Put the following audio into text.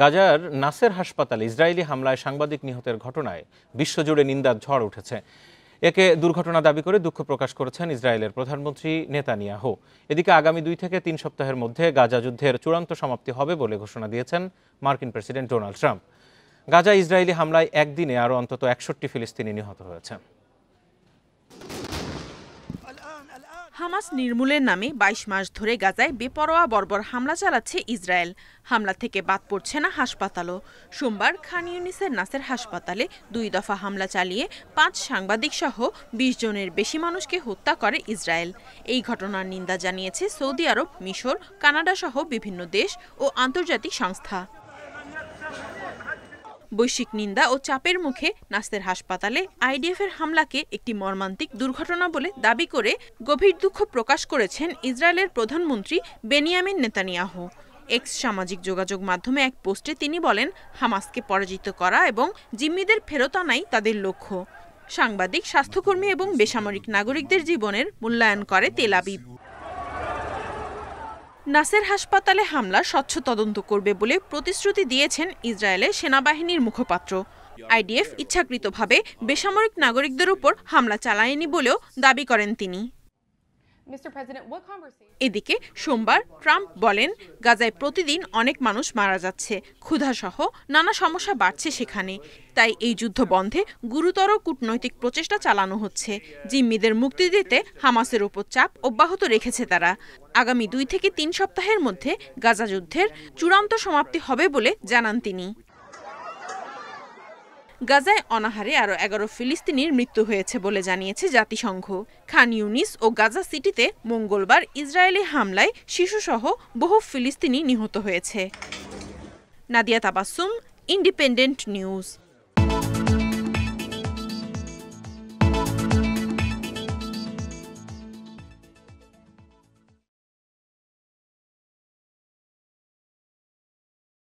গাজার নাসের হাসপাতালে ইসরায়েলি হামলায় সাংবাদিক নিহতের ঘটনায় বিশ্বজুড়ে নিন্দার ঝড় উঠেছে। একে দুর্ঘটনা দাবি করে দুঃখ প্রকাশ করেছেন ইসরায়েলের প্রধানমন্ত্রী নেতানিয়াহু। এদিকে আগামী 2 থেকে 3 সপ্তাহের মধ্যে গাজা যুদ্ধের চূড়ান্ত সমাপ্তি হবে বলে ঘোষণা দিয়েছেন মার্কিন president Donald Trump. Gaza Israeli হামলায় একদিনে আরও অন্তত 61 ফিলিস্তিনি নিহত হয়েছে। হামাস নির্মূলের নামে 22 মাস ধরে গাজায় বেপরোয়া বর্বর হামলা চালাচ্ছে ইসরায়েল। হামলা থেকে বাদ পড়ছে না হাসপাতালও। সোমবার খান ইউনিসের নাসের হাসপাতালে 2 দফা হামলা চালিয়ে 5 সাংবাদিক সহ 20 জনের বেশি মানুষকে হত্যা করে ইসরায়েল। এই ঘটনার নিন্দা জানিয়েছে সৌদি আরব, মিশর, কানাডা সহ বিভিন্ন দেশ ও আন্তর্জাতিক সংস্থা। বৈশ্বিক নিন্দা ও চাপের মুখে নাসের হাসপাতালে আইডিএফের হামলাকে একটি মর্মান্তিক দুর্ঘটনা বলে দাবি করে গভীর দুঃখ প্রকাশ করেছেন ইসরায়েলের প্রধানমন্ত্রী বেনিয়ামিন নেতানিয়াহু। এক্স সামাজিক যোগাযোগ মাধ্যমে এক পোস্টে তিনি বলেন, হামাসকে পরাজিত করা এবং জিম্মিদের ফেরত আনাই তাদের লক্ষ্য। সাংবাদিক, স্বাস্থ্যকর্মী এবং বেসামরিক নাগরিকদের জীবনের মূল্যায়ন করে তেল আবিব। নাসের হাসপাতালে হামলা স্বচ্ছ তদন্ত করবে বলে প্রতিশ্রুতি দিয়েছেন ইসরায়েলের সেনাবাহিনীর মুখপাত্র। আইডিএফ ইচ্ছাকৃতভাবে বেসামরিক নাগরিকদের উপর হামলা চালায়নি বলেও দাবি করেন তিনি। এদিকে সোমবার ট্রাম্প বলেন, গাজায় প্রতিদিন অনেক মানুষ মারা যাচ্ছে, ক্ষুধাসহ নানা সমস্যা বাড়ছে সেখানে। তাই এই যুদ্ধ বন্ধে গুরুতর কূটনৈতিক প্রচেষ্টা চালানো হচ্ছে। জিম্মিদের মুক্তি দিতে হামাসের উপর চাপ অব্যাহত রেখেছে তারা। আগামী 2 থেকে 3 সপ্তাহের মধ্যে গাজা যুদ্ধের চূড়ান্ত সমাপ্তি হবে বলে জানান তিনি। গাজায় অনাহারে আরও 11 ফিলিস্তিনির মৃত্যু হয়েছে বলে জানিয়েছে জাতিসংঘ। খান ইউনিস ও গাজা সিটিতে মঙ্গলবার ইসরায়েলি হামলায় শিশুসহ বহু ফিলিস্তিনি নিহত হয়েছে। Nadia Tabassum, independent news.